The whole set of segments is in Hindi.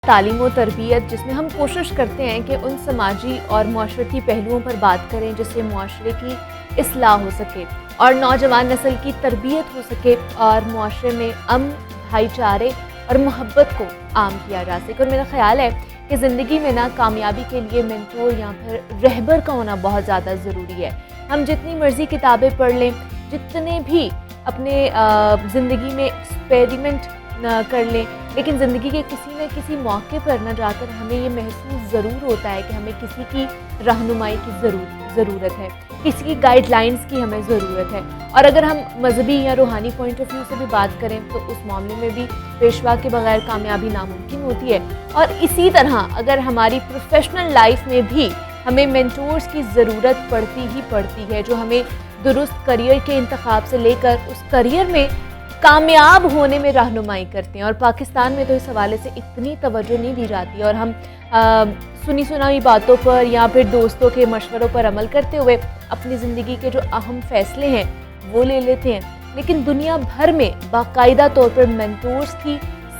तालीम व तरबियत, जिसमें हम कोशिश करते हैं कि उन समाजी और माशरती पहलुओं पर बात करें जिससे मुआशरे की इस्लाह हो सके और नौजवान नस्ल की तरबियत हो सके और मुआशरे में अमन, भाईचारे और मोहब्बत को आम किया जा सके। और मेरा ख्याल है कि ज़िंदगी में ना कामयाबी के लिए मेंटोर या फिर रहबर का होना बहुत ज़्यादा ज़रूरी है। हम जितनी मर्ज़ी किताबें पढ़ लें, जितने भी अपने ज़िंदगी में एक्सपेरिमेंट कर लें, लेकिन ज़िंदगी के किसी न किसी मौके पर न जाकर हमें ये महसूस ज़रूर होता है कि हमें किसी की रहनुमाई की ज़रूरत है, किसी की गाइडलाइंस की हमें ज़रूरत है। और अगर हम मजहबी या रूहानी पॉइंट ऑफ व्यू से भी बात करें तो उस मामले में भी पेशवा के बगैर कामयाबी नामुमकिन होती है। और इसी तरह अगर हमारी प्रोफेशनल लाइफ में भी हमें मेंटोर्स की ज़रूरत पड़ती है, जो हमें दुरुस्त करियर के इंतखाब से लेकर उस करियर में कामयाब होने में रहनुमाई करते हैं। और पाकिस्तान में तो इस हवाले से इतनी तवज्जो नहीं दी जाती और हम सुनी सुनाई बातों पर या फिर दोस्तों के मशवरों पर अमल करते हुए अपनी ज़िंदगी के जो अहम फैसले हैं वो ले लेते हैं। लेकिन दुनिया भर में बाकायदा तौर पर मेंटोर्स की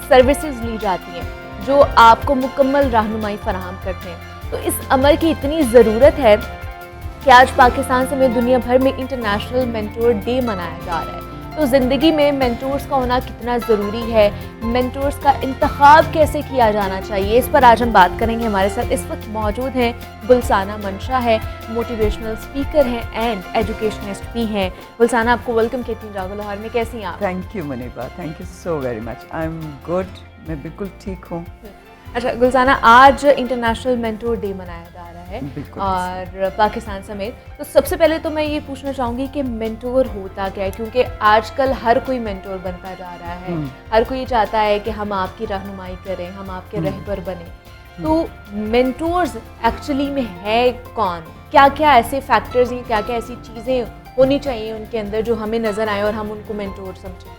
सर्विसेज ली जाती हैं जो आपको मुकम्मल रहनुमाई फराहम करते हैं। तो इस अमल की इतनी ज़रूरत है कि आज पाकिस्तान समेत दुनिया भर में इंटरनेशनल मेंटोर डे मनाया जा रहा है। तो ज़िंदगी में मेंटोर्स का होना कितना ज़रूरी है, मेंटोर्स का इंतखाब कैसे किया जाना चाहिए, इस पर आज हम बात करेंगे। हमारे साथ इस वक्त मौजूद हैं गुलसाना मंशा है, मोटिवेशनल स्पीकर हैं एंड एजुकेशनिस्ट भी हैं। गुलसाना, आपको वेलकम कहती हूँ जागो लाहौर में, कैसी हैं आप? Thank you Muniba, thank you so very much. I am good, मैं बिल्कुल ठीक हूँ। अच्छा गुलसाना, आज इंटरनेशनल मेंटोर डे मनाया जा रहा है और पाकिस्तान समेत। तो सबसे पहले तो मैं ये पूछना चाहूँगी कि मेंटोर होता क्या है, क्योंकि आजकल हर कोई मेंटोर बनता जा रहा है। हर कोई चाहता है कि हम आपकी रहनुमाई करें, हम आपके रहबर बने। तो मेंटोर्स एक्चुअली में है कौन? क्या क्या ऐसे फैक्टर्स हैं, क्या क्या ऐसी चीज़ें होनी चाहिए उनके अंदर जो हमें नज़र आए और हम उनको मेंटोर समझें?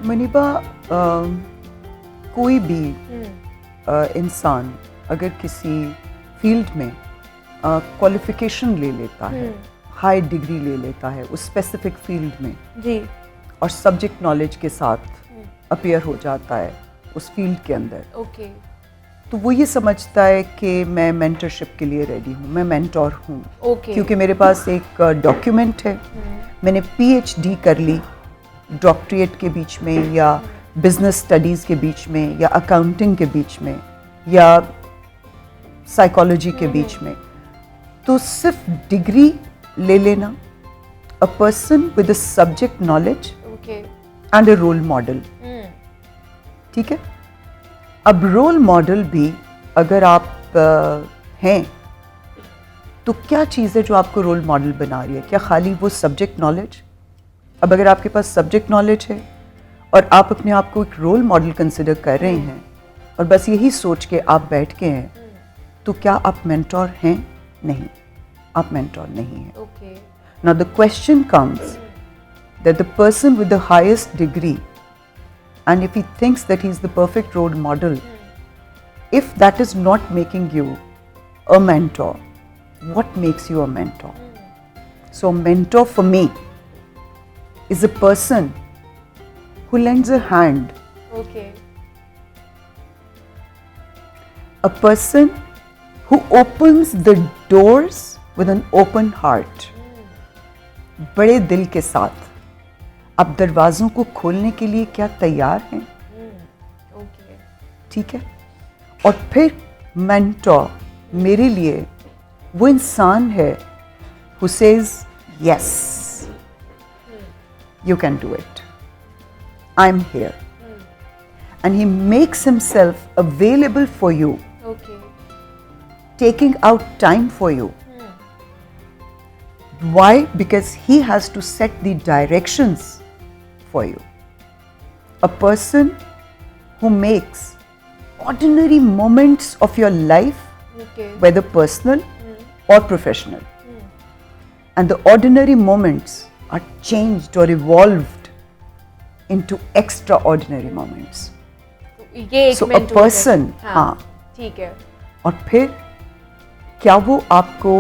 मुनीबा, कोई भी इंसान अगर किसी फील्ड में क्वालिफिकेशन ले लेता है, हाई डिग्री ले लेता है उस स्पेसिफिक फील्ड में जी, और सब्जेक्ट नॉलेज के साथ अपीयर हो जाता है उस फील्ड के अंदर, ओके, तो वो ये समझता है कि मैं मेंटरशिप के लिए रेडी हूँ, मैं मेंटोर हूँ, ओके, क्योंकि मेरे पास एक डॉक्यूमेंट है, मैंने PhD कर ली डॉक्टरेट के बीच में या बिजनेस स्टडीज़ के बीच में या अकाउंटिंग के बीच में या साइकोलॉजी के बीच में। तो सिर्फ डिग्री ले लेना, a person with a subject knowledge and a role model, ठीक है। अब रोल मॉडल भी अगर आप हैं तो क्या चीज़ है जो आपको रोल मॉडल बना रही है? क्या खाली वो सब्जेक्ट नॉलेज? अब अगर आपके पास सब्जेक्ट नॉलेज है और आप अपने आप को एक रोल मॉडल कंसिडर कर रहे हैं और बस यही सोच के आप बैठ के हैं, तो क्या आप मेंटोर हैं? नहीं, आप मेंटोर नहीं हैं। okay. Now the question comes that the person with the highest degree, and if he thinks that he is the perfect role model, if that is not making you a mentor, what makes you a mentor? So a mentor for me is a person who lends a hand, Okay. a person who opens the doors with an open heart. बड़े दिल के साथ आप दरवाज़ों को खोलने के लिए क्या तैयार हैं? Okay. ठीक है। और फिर मेंटोर मेरे लिए वो इंसान है who says yes, you can do it, I'm here, and he makes himself available for you, Okay. taking out time for you. Why? Because he has to set the directions for you. A person who makes ordinary moments of your life, Okay. whether personal or professional, and the ordinary moments are changed or evolved into extraordinary moments. ये एक So a mentor है। person, हाँ, ठीक है। और फिर क्या वो आपको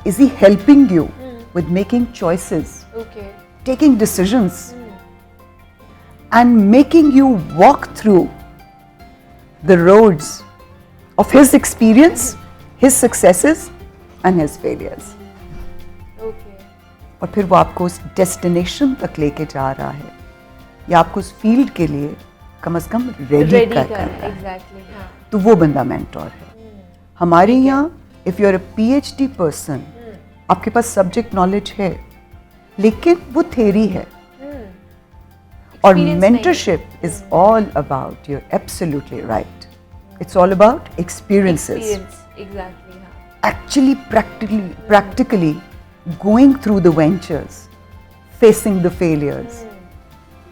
is he helping you with making choices, Okay. taking decisions, and making you walk through the roads of his experience, his successes and his failures. Okay. और फिर वो आपको उस डेस्टिनेशन तक लेके जा रहा है या आपको उस फील्ड के लिए कम से कम रेडी कर रहा है। Exactly, हाँ। तो वो बंदा मेंटोर है। हमारे यहाँ if you are a PhD person, आपके पास सब्जेक्ट नॉलेज है लेकिन वो थ्योरी है। और mentorship is all about, you're absolutely right, it's all about experiences. Exactly, हाँ। Actually practically going through the ventures, facing the failures,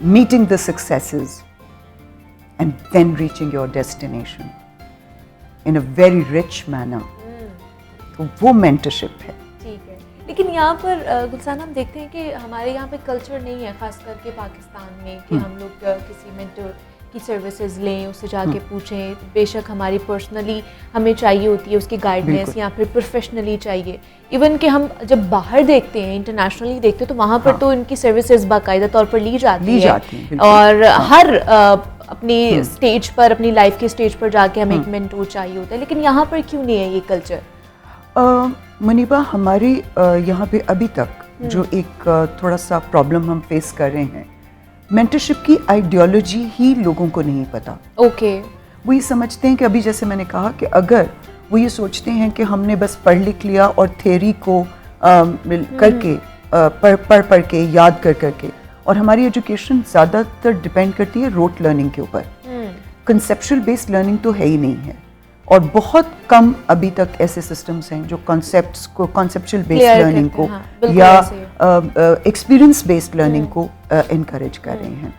meeting the successes and then reaching your destination in a very rich manner. तो वो मेंटरशिप है। ठीक है, लेकिन यहाँ पर गुलसान हम देखते हैं कि हमारे यहाँ पे कल्चर नहीं है, खास करके पाकिस्तान में, कि हम लोग किसी मेंटर की सर्विसेज लें, उससे जाके पूछें। बेशक हमारी पर्सनली हमें चाहिए होती है उसकी गाइडेंस, या फिर प्रोफेशनली चाहिए। इवन कि हम जब बाहर देखते हैं, इंटरनेशनली देखते हैं, तो वहाँ पर तो इनकी सर्विसेज बाकायदा तौर पर ली जाती है। और हर अपनी स्टेज पर, अपनी लाइफ के स्टेज पर जाके हमें एक मेंटोर चाहिए होता है, लेकिन यहाँ पर क्यों नहीं है ये कल्चर? मुनीबा, हमारे यहाँ पे अभी तक जो एक थोड़ा सा प्रॉब्लम हम फेस कर रहे हैं, मेंटरशिप की आइडियोलॉजी ही लोगों को नहीं पता। ओके। वो ये समझते हैं कि अभी जैसे मैंने कहा कि अगर वो ये सोचते हैं कि हमने बस पढ़ लिख लिया और थ्योरी को करके पढ़ के याद करके, और हमारी एजुकेशन ज़्यादातर डिपेंड करती है रोट लर्निंग के ऊपर। कंसेप्चुअल बेस्ड लर्निंग तो है ही नहीं है, और बहुत कम अभी तक ऐसे सिस्टम्स हैं जो कॉन्सेप्ट्स को, कॉन्सेप्चुअल बेस्ड लर्निंग को या एक्सपीरियंस बेस्ड लर्निंग को इनकरेज कर रहे हैं।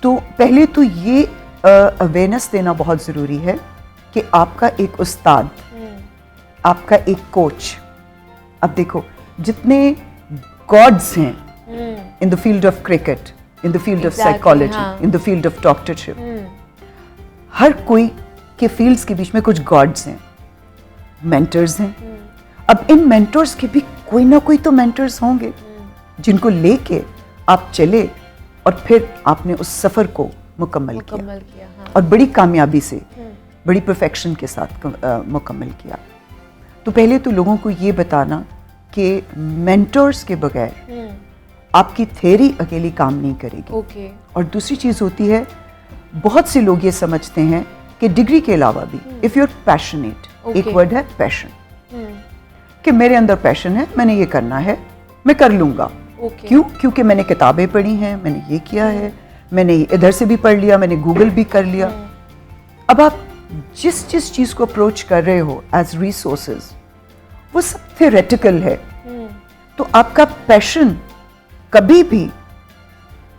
तो पहले तो ये अवेयरनेस देना बहुत ज़रूरी है कि आपका एक उस्ताद, आपका एक कोच, अब देखो जितने गॉड्स हैं in the field of cricket, in the field of psychology, in the field of doctorship, हर कोई के फील्ड्स के बीच में कुछ गॉड्स हैं, मेंटर्स हैं। अब इन मेंटर्स के भी कोई ना कोई तो मेंटर्स होंगे जिनको लेके आप चले और फिर आपने उस सफ़र को मुकम्मल किया। और बड़ी कामयाबी से, बड़ी परफेक्शन के साथ मुकम्मल किया। तो पहले तो लोगों को ये बताना कि मेंटर्स के बगैर आपकी थ्योरी अकेली काम नहीं करेगी। और दूसरी चीज़ होती है, बहुत से लोग ये समझते हैं कि डिग्री के अलावा भी इफ़ यू आर पैशनेट, एक वर्ड है पैशन, कि मेरे अंदर पैशन है, मैंने ये करना है, मैं कर लूँगा। क्यों? क्योंकि मैंने किताबें पढ़ी हैं, मैंने ये किया है, मैंने इधर से भी पढ़ लिया, मैंने गूगल भी कर लिया। अब आप जिस चीज़ को अप्रोच कर रहे हो एज रिसोर्सेज, वो सब थ्योरेटिकल है। तो आपका पैशन कभी भी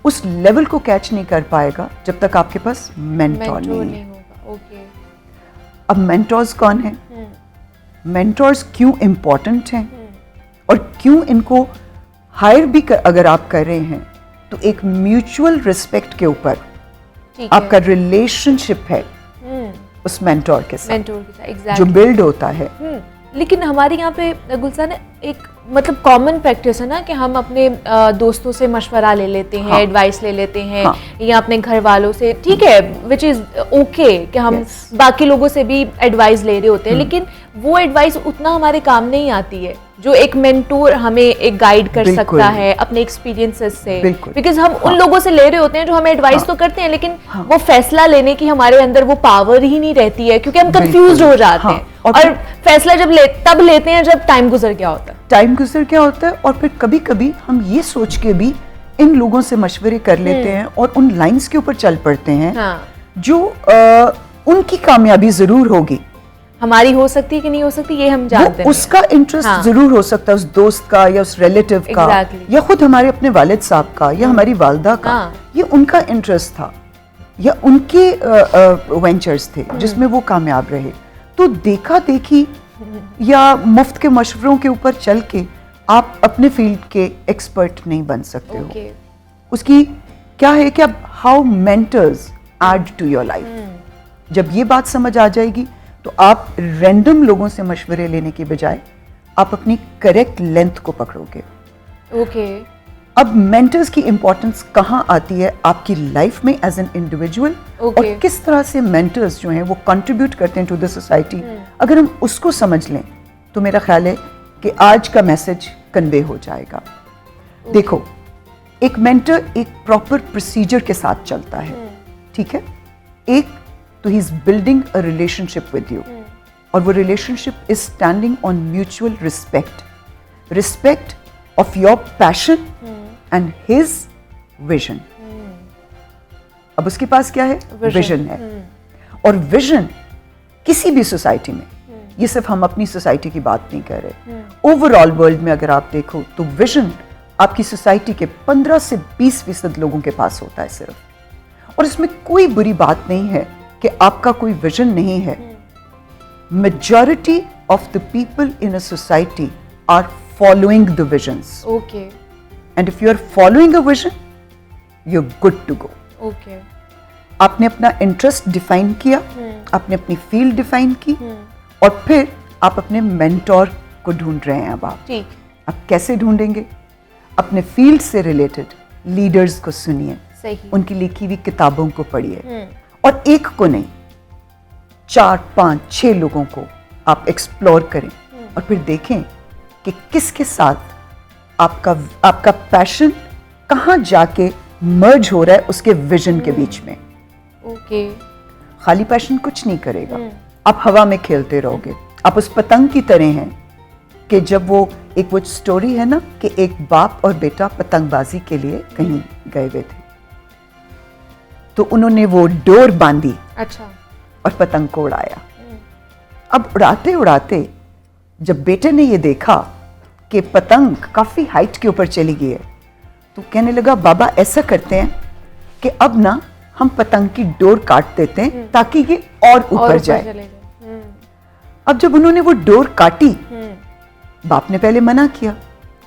उस लेवल को कैच नहीं कर पाएगा जब तक आपके पास मेंटोर नहीं है। अब मेंटोर्स कौन हैं? मेंटोर्स क्यों इम्पोर्टेंट हैं और क्यों इनको हायर भी अगर आप कर रहे हैं तो एक म्यूचुअल रिस्पेक्ट के ऊपर आपका रिलेशनशिप है उस मेंटोर के साथ, exactly. जो बिल्ड होता है। लेकिन हमारे यहाँ पे गुलसान एक मतलब कॉमन प्रैक्टिस है ना कि हम अपने दोस्तों से मशवरा ले लेते हैं, एडवाइस ले लेते हैं, या अपने घर वालों से, ठीक है, विच इज़ ओके कि हम बाकी लोगों से भी एडवाइस ले रहे होते हैं, लेकिन वो एडवाइस उतना हमारे काम नहीं आती है जो एक मेंटोर हमें एक गाइड कर सकता है अपने एक्सपीरियंसेस से। बिकॉज हम उन लोगों से ले रहे होते हैं जो हमें एडवाइस तो करते हैं, लेकिन वो फैसला लेने की हमारे अंदर वो पावर ही नहीं रहती है, क्योंकि हम कंफ्यूज हो जाते हैं। और फैसला तब लेते हैं जब टाइम गुजर गया होता है। और फिर कभी कभी हम ये सोच के भी इन लोगों से मशवरे कर लेते हैं और उन लाइंस के ऊपर चल पड़ते हैं जो उनकी कामयाबी जरूर होगी, हमारी हो सकती है कि नहीं हो सकती ये हम जानते हैं। उसका इंटरेस्ट जरूर हो सकता है, उस दोस्त का या उस रिलेटिव का, या खुद हमारे अपने वालिद साहब का या हमारी वालदा का, ये उनका इंटरेस्ट था या उनके वेंचर्स थे जिसमें वो कामयाब रहे। तो देखा देखी या मुफ्त के मशवरों के ऊपर चल के आप अपने फील्ड के एक्सपर्ट नहीं बन सकते हो। उसकी क्या है कि अब how mentors add to your life, जब ये बात समझ आ जाएगी तो आप रैंडम लोगों से मशवरे लेने के बजाय आप अपनी करेक्ट लेंथ को पकड़ोगे। अब मेंटर्स की इंपॉर्टेंस कहाँ आती है आपकी लाइफ में एज एन इंडिविजुअल, और किस तरह से मेंटर्स जो हैं वो कंट्रीब्यूट करते हैं टू द सोसाइटी। अगर हम उसको समझ लें तो मेरा ख्याल है कि आज का मैसेज कन्वे हो जाएगा। देखो, एक मेंटर एक प्रॉपर प्रोसीजर के साथ चलता है, ठीक है। एक तो he is building a relationship with you, और वो relationship is standing on mutual respect of your passion and his vision. अब उसके पास क्या है? विजन है। और विजन किसी भी सोसाइटी में, ये सिर्फ हम अपनी सोसाइटी की बात नहीं कर रहे, ओवरऑल वर्ल्ड में अगर आप देखो तो विजन आपकी सोसाइटी के 15 से 20% लोगों के पास होता है सिर्फ। और इसमें कोई बुरी बात नहीं है कि आपका कोई विजन नहीं है। Majority of the people in a society are following the visions. Okay. And if you are following a vision, you are good to go. Okay. आपने अपना इंटरेस्ट डिफाइन किया, आपने अपनी फील्ड डिफाइन की, और फिर आप अपने मेंटोर को ढूंढ रहे हैं। अब आप कैसे ढूंढेंगे? अपने फील्ड से रिलेटेड लीडर्स को सुनिए, उनकी लिखी हुई किताबों को पढ़िए, और एक को नहीं 4, 5, 6 लोगों को आप एक्सप्लोर करें, और फिर देखें कि किसके साथ आपका पैशन कहाँ जाके मर्ज हो रहा है उसके विजन के बीच में। ओके। खाली पैशन कुछ नहीं करेगा, आप हवा में खेलते रहोगे। आप उस पतंग की तरह हैं कि जब वो स्टोरी है ना कि एक बाप और बेटा पतंगबाजी के लिए कहीं गए हुए थे, तो उन्होंने वो डोर बांधी, अच्छा, और पतंग को उड़ाया। अब उड़ाते उड़ाते जब बेटे ने ये देखा कि पतंग काफी हाइट के ऊपर चली गई है, तो कहने लगा बाबा ऐसा करते हैं कि अब ना हम पतंग की डोर काट देते हैं ताकि ये और ऊपर जाए। अब जब उन्होंने वो डोर काटी, बाप ने पहले मना किया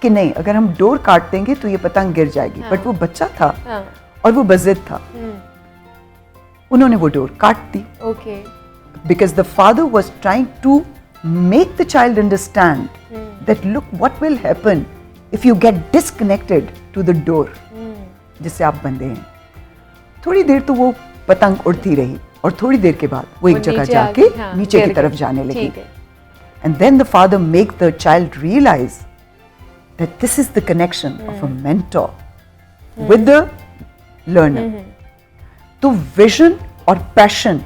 कि नहीं, अगर हम डोर काट देंगे तो ये पतंग गिर जाएगी। बट वो बच्चा था और वो बज़िद था, उन्होंने वो डोर काट दी। Okay. Because the father was trying to make the child understand that look what will happen if you get disconnected to the डोर जिससे आप बंधे हैं। थोड़ी देर तो वो पतंग उड़ती रही, और थोड़ी देर के बाद वो एक जगह जाके नीचे की तरफ जाने लगी। And then the father make the child realize that this is the connection of a mentor with the learner. तो vision और passion,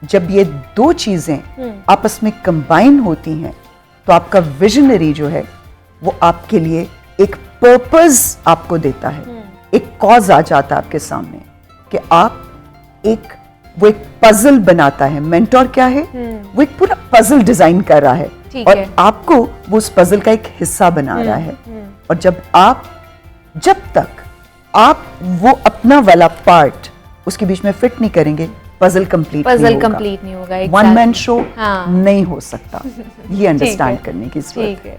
जब ये दो चीजें आपस में कंबाइन होती हैं, तो आपका विजनरी जो है वो आपके लिए एक पर्पस आपको देता है, एक कॉज आ जाता है आपके सामने कि आप वो एक पजल बनाता है। मेंटोर क्या है? वो एक पूरा पजल डिजाइन कर रहा है, और आपको वो उस पजल का एक हिस्सा बना रहा है। और जब तक आप वो अपना वाला पार्ट उसके बीच में फिट नहीं करेंगे, पजल कंप्लीट नहीं होगा। वन मैन शो नहीं हो सकता। ये अंडरस्टैंड करने की जरूरत है।